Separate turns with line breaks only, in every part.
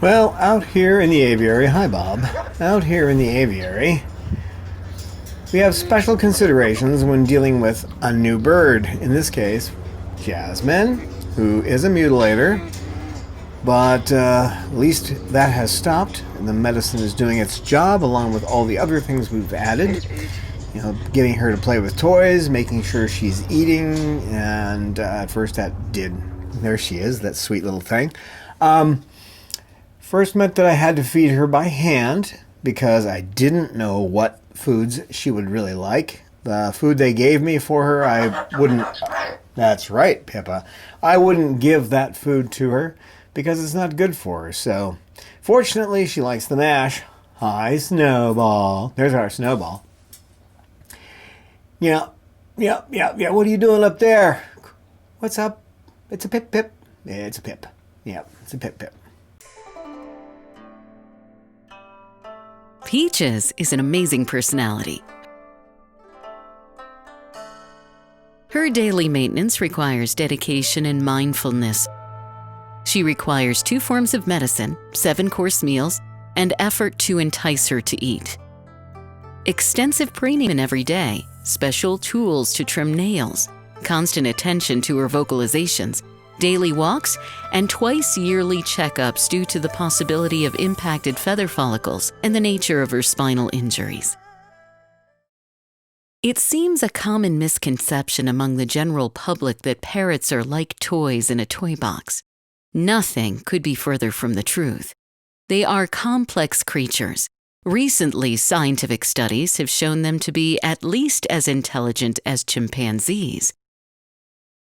Well, out here in the aviary, hi Bob, out here in the aviary, we have special considerations when dealing with a new bird. In this case, Jasmine, who is a mutilator, but at least that has stopped, and the medicine is doing its job along with all the other things we've added. You know, getting her to play with toys, making sure she's eating, and at first that did. There she is, that sweet little thing. First meant that I had to feed her by hand because I didn't know what foods she would really like. The food they gave me for her, I wouldn't... That's right, Pippa. I wouldn't give that food to her because it's not good for her. So, fortunately, she likes the mash. Hi, Snowball. There's our Snowball. Yeah. What are you doing up there? What's up? It's a Pip. Yeah, it's a Pip. Yeah, it's a Pip.
Peaches is an amazing personality. Her daily maintenance requires dedication and mindfulness. She requires 2 forms of medicine, 7-course meals, and effort to entice her to eat. Extensive preening every day, special tools to trim nails, constant attention to her vocalizations, daily walks, and twice yearly checkups due to the possibility of impacted feather follicles and the nature of her spinal injuries. It seems a common misconception among the general public that parrots are like toys in a toy box. Nothing could be further from the truth. They are complex creatures. Recently, scientific studies have shown them to be at least as intelligent as chimpanzees.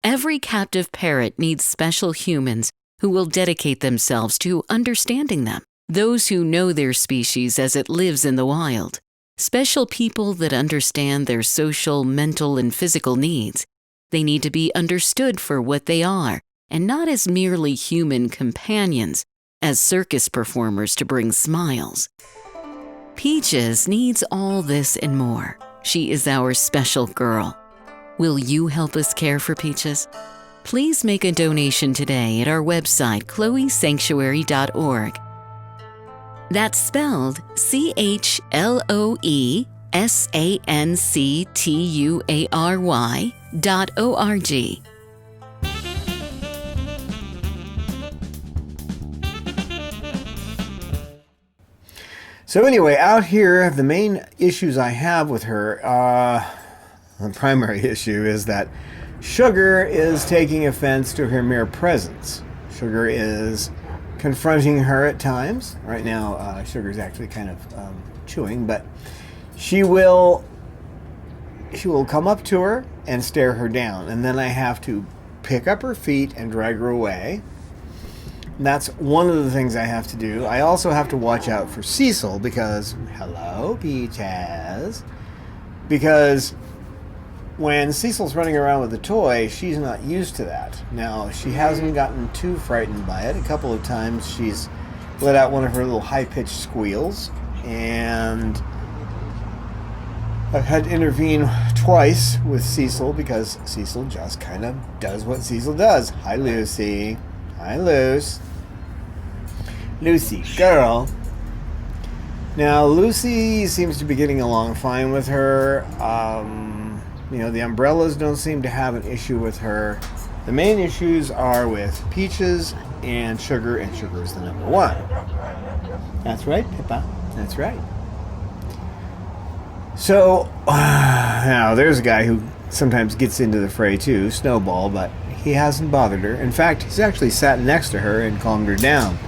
Every captive parrot needs special humans who will dedicate themselves to understanding them, those who know their species as it lives in the wild, special people that understand their social, mental, and physical needs. They need to be understood for what they are, and not as merely human companions, as circus performers to bring smiles. Peaches needs all this and more. She is our special girl. Will you help us care for Peaches? Please make a donation today at our website, chloesanctuary.org. That's spelled CHLOESANCTUARY.org.
So anyway, out here, the main issues I have with her, the primary issue is that Sugar is taking offense to her mere presence. Sugar is confronting her at times. Right now, Sugar's actually kind of chewing, but she will come up to her and stare her down, and then I have to pick up her feet and drag her away. And that's one of the things I have to do. I also have to watch out for Cecil because, hello, Peaches, because when Cecil's running around with a toy, she's not used to that. Now, she hasn't gotten too frightened by it. A couple of times she's let out one of her little high-pitched squeals, and I've had to intervene twice with Cecil because Cecil just kind of does what Cecil does. Hi, Lucy. Hi, Lucy, girl. Now, Lucy seems to be getting along fine with her. The umbrellas don't seem to have an issue with her. The main issues are with Peaches and Sugar is the number one. That's right, Pippa. That's right. So, now there's a guy who sometimes gets into the fray too, Snowball, but he hasn't bothered her. In fact, he's actually sat next to her and calmed her down.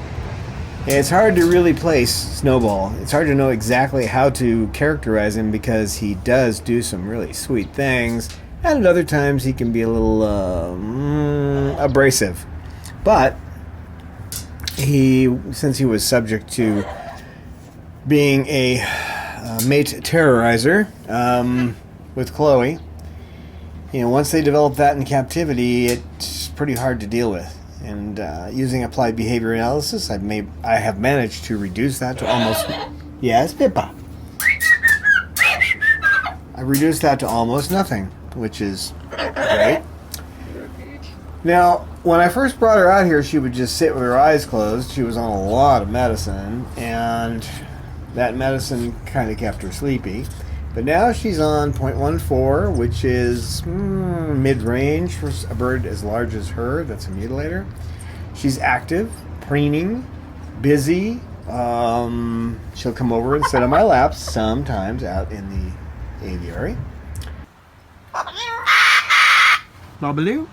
It's hard to really place Snowball. It's hard to know exactly how to characterize him because he does do some really sweet things, and at other times he can be a little abrasive. But since he was subject to being a mate terrorizer with Chloe, once they develop that in captivity, it's pretty hard to deal with. And using applied behavior analysis, I have managed to reduce that to almost... Yes, Pippa. I reduced that to almost nothing, which is great. Now, When I first brought her out here, she would just sit with her eyes closed. She was on a lot of medicine, and that medicine kind of kept her sleepy. But now she's on 0.14, which is mid-range for a bird as large as her that's a mutilator. She's active, preening, busy. She'll come over and sit on my lap sometimes out in the aviary. Bobaloo?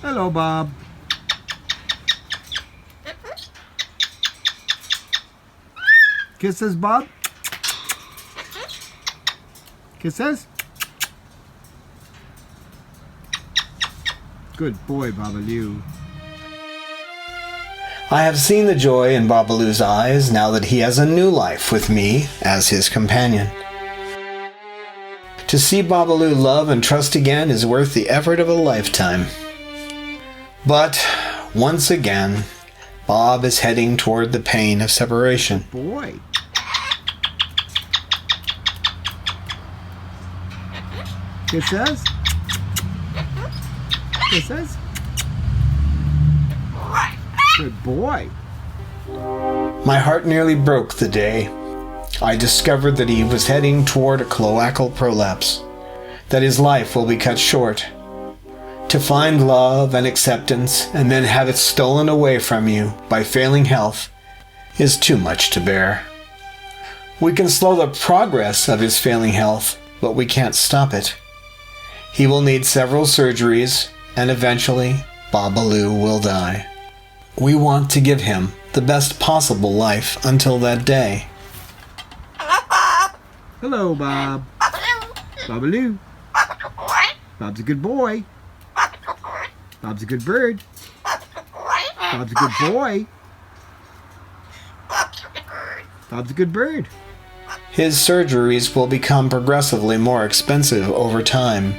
Hello, Bob. Kisses, Bob? Kisses? Good boy, Bobaloo. I have seen the joy in Bobaloo's eyes now that he has a new life with me as his companion. To see Bobaloo love and trust again is worth the effort of a lifetime. But, once again, Bob is heading toward the pain of separation. Boy. Kisses? Kisses? Good boy. My heart nearly broke the day I discovered that he was heading toward a cloacal prolapse, that his life will be cut short. To find love and acceptance and then have it stolen away from you by failing health is too much to bear. We can slow the progress of his failing health, but we can't stop it. He will need several surgeries, and eventually Bobaloo will die. We want to give him the best possible life until that day. Hello, Bob. Bobaloo. Bob's a good boy. Bob's a good bird. Bob's a good boy. Bob's a good bird. His surgeries will become progressively more expensive over time.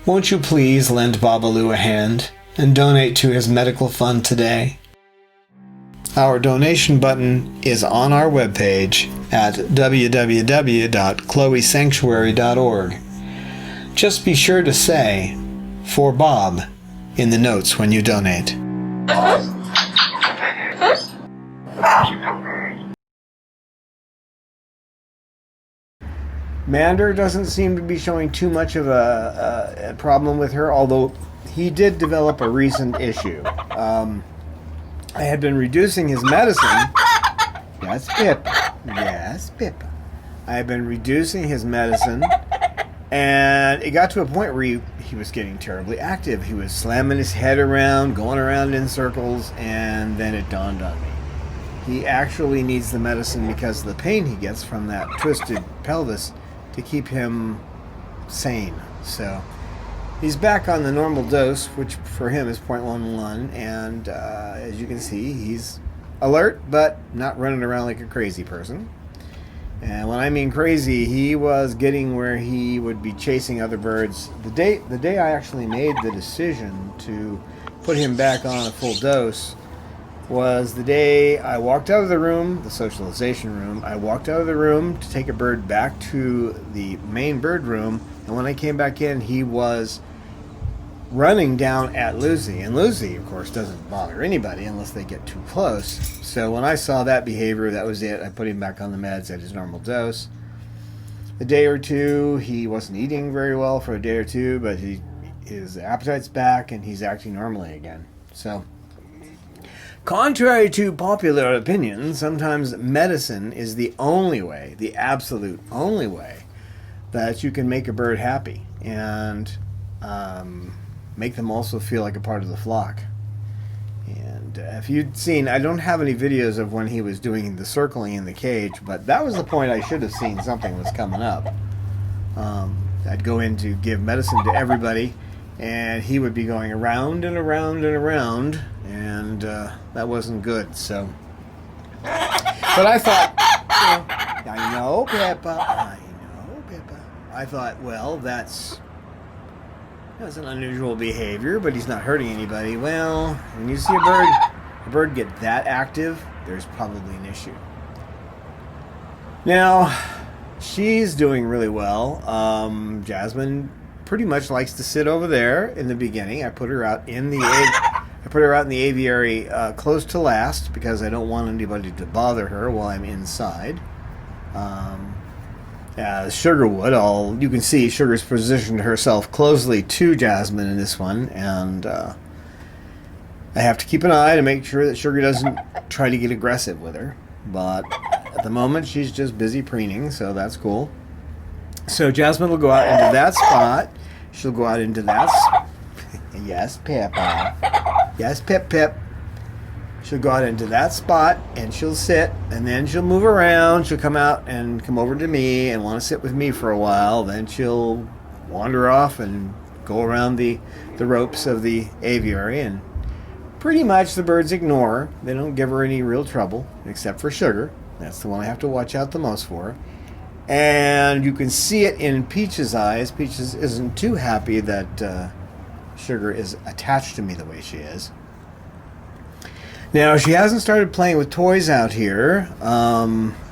Won't you please lend Bobaloo a hand and donate to his medical fund today? Our donation button is on our webpage at www.chloesanctuary.org. Just be sure to say, "For Bob," in the notes when you donate. Mander doesn't seem to be showing too much of a problem with her, although he did develop a recent issue. I had been reducing his medicine. Yes, Pip. Yes, Pip. I had been reducing his medicine, and it got to a point where he was getting terribly active. He was slamming his head around, going around in circles, and then it dawned on me. He actually needs the medicine because of the pain he gets from that twisted pelvis to keep him sane. So he's back on the normal dose, which for him is 0.11, and as you can see, he's alert, but not running around like a crazy person. And when I mean crazy, he was getting where he would be chasing other birds. The day I actually made the decision to put him back on a full dose was the day I walked out of the room, the socialization room. I walked out of the room to take a bird back to the main bird room, and when I came back in, he was running down at Lucy. And Lucy, of course, doesn't bother anybody unless they get too close. So when I saw that behavior, that was it. I put him back on the meds at his normal dose. A day or two, he wasn't eating very well for a day or two, but his appetite's back and he's acting normally again. So, contrary to popular opinion, sometimes medicine is the only way, the absolute only way, that you can make a bird happy and make them also feel like a part of the flock. And if you'd seen, I don't have any videos of when he was doing the circling in the cage, but that was the point I should have seen something was coming up. I'd go in to give medicine to everybody, and he would be going around and around and around, and that wasn't good. So, but I thought, I know, Pippa. I thought, well, that's an unusual behavior, but he's not hurting anybody. Well, when you see a bird get that active, there's probably an issue. Now, she's doing really well. Jasmine pretty much likes to sit over there in the beginning. I put her out in the aviary close to last because I don't want anybody to bother her while I'm inside. As Sugar would, you can see Sugar's positioned herself closely to Jasmine in this one, and I have to keep an eye to make sure that Sugar doesn't try to get aggressive with her. But at the moment, she's just busy preening, so that's cool. So Jasmine will go out into that spot. She'll go out into that. Yes, Pippa. Yes, Pip. She'll go out into that spot and she'll sit, and then she'll move around. She'll come out and come over to me and want to sit with me for a while. Then she'll wander off and go around the ropes of the aviary, and pretty much the birds ignore her. They don't give her any real trouble, except for Sugar. That's the one I have to watch out the most for. And you can see it in Peach's eyes. Peaches isn't too happy that Sugar is attached to me the way she is. Now, she hasn't started playing with toys out here,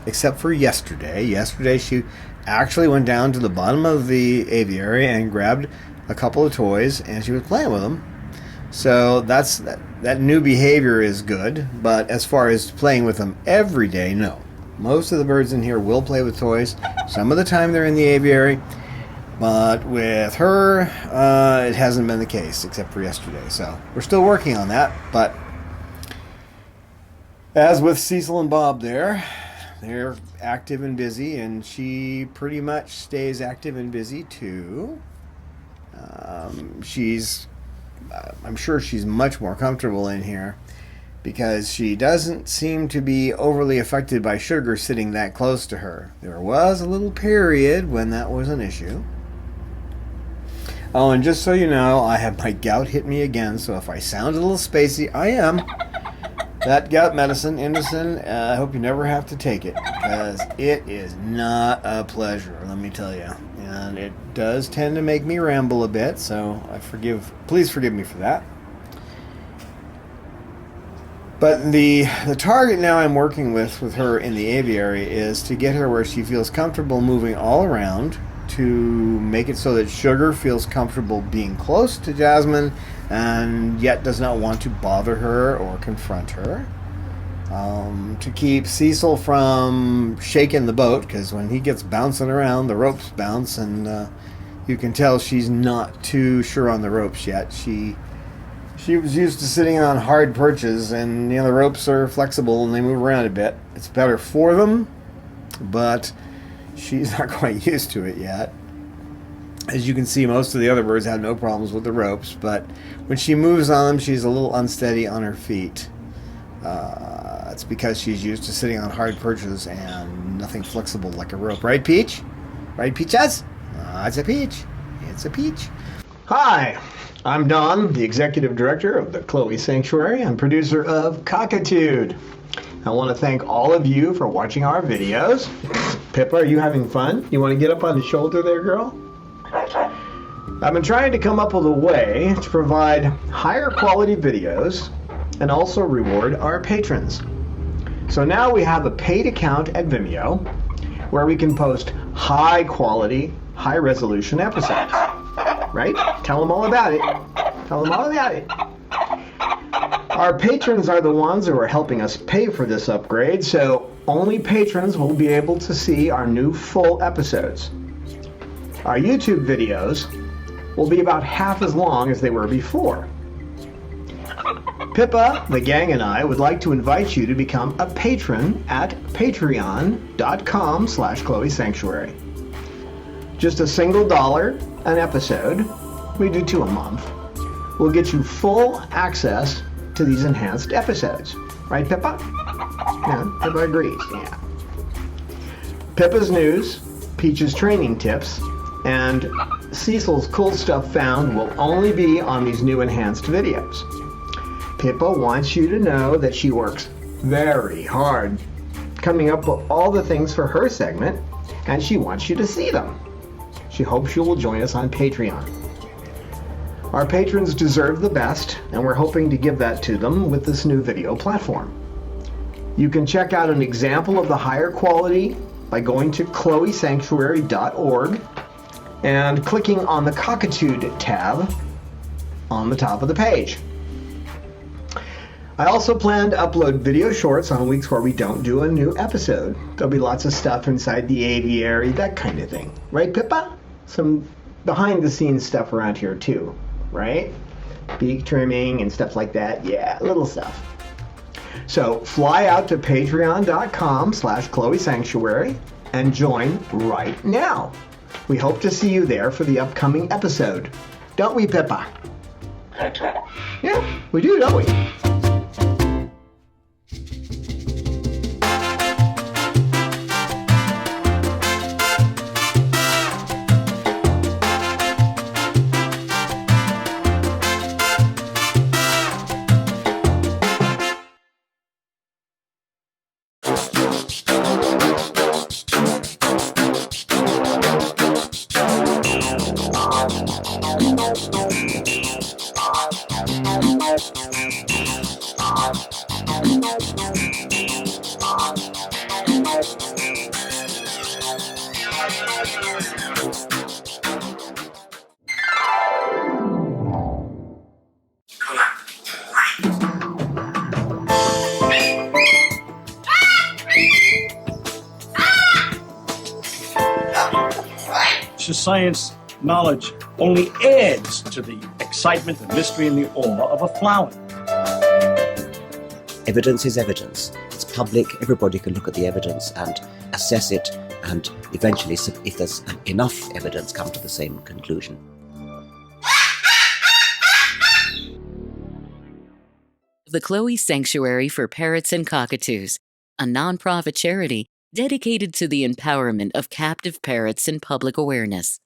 except for yesterday. Yesterday, she actually went down to the bottom of the aviary and grabbed a couple of toys, and she was playing with them. So that new behavior is good, but as far as playing with them every day, no. Most of the birds in here will play with toys. Some of the time they're in the aviary, but with her, it hasn't been the case, except for yesterday. So we're still working on that, but as with Cecil and Bob they're active and busy, and she pretty much stays active and busy too. I'm sure she's much more comfortable in here because she doesn't seem to be overly affected by Sugar sitting that close to her. There was a little period when that was an issue. Oh, and just so you know, I have my gout hit me again, so if I sound a little spacey, I am. That gout medicine, Indocin, I hope you never have to take it, because it is not a pleasure, let me tell you. And it does tend to make me ramble a bit, so please forgive me for that. But the target now I'm working with her in the aviary is to get her where she feels comfortable moving all around, to make it so that Sugar feels comfortable being close to Jasmine and yet does not want to bother her or confront her. To keep Cecil from shaking the boat, because when he gets bouncing around, the ropes bounce, and you can tell she's not too sure on the ropes yet. She was used to sitting on hard perches, and the ropes are flexible and they move around a bit. It's better for them, but she's not quite used to it yet. As you can see, most of the other birds have no problems with the ropes, but when she moves on them, she's a little unsteady on her feet. It's because she's used to sitting on hard perches and nothing flexible like a rope. Right, Peach? Right, Peaches? It's a peach. It's a peach. Hi, I'm Don, the Executive Director of the Chloe Sanctuary and producer of Cockatude. I want to thank all of you for watching our videos. Pippa, are you having fun? You want to get up on the shoulder there, girl? I've been trying to come up with a way to provide higher quality videos and also reward our patrons. So now we have a paid account at Vimeo where we can post high quality, high resolution episodes. Right? Tell them all about it. Tell them all about it. Our patrons are the ones who are helping us pay for this upgrade, so only patrons will be able to see our new full episodes. Our YouTube videos will be about half as long as they were before. Pippa, the gang, and I would like to invite you to become a patron at patreon.com/Chloe Sanctuary. Just a single $1 an episode, we do 2 a month, will get you full access to these enhanced episodes. Right, Pippa? Yeah, Pippa agrees, yeah. Pippa's news, Peach's training tips, and Cecil's cool stuff found will only be on these new enhanced videos. Pippa wants you to know that she works very hard coming up with all the things for her segment, and she wants you to see them. She hopes you will join us on Patreon. Our patrons deserve the best, and we're hoping to give that to them with this new video platform. You can check out an example of the higher quality by going to chloesanctuary.org and clicking on the Cockatude tab on the top of the page. I also plan to upload video shorts on weeks where we don't do a new episode. There'll be lots of stuff inside the aviary, that kind of thing. Right, Pippa? Some behind-the-scenes stuff around here, too. Right? Beak trimming and stuff like that. Yeah, little stuff. So fly out to patreon.com/Chloe Sanctuary and join right now. We hope to see you there for the upcoming episode. Don't we, Pippa? Yeah, we do, don't we?
Science knowledge only adds to the excitement, the mystery, and the awe of a flower.
Evidence is evidence. It's public. Everybody can look at the evidence and assess it, and eventually, if there's enough evidence, come to the same conclusion.
The Chloe Sanctuary for Parrots and Cockatoos, a nonprofit charity dedicated to the empowerment of captive parrots and public awareness.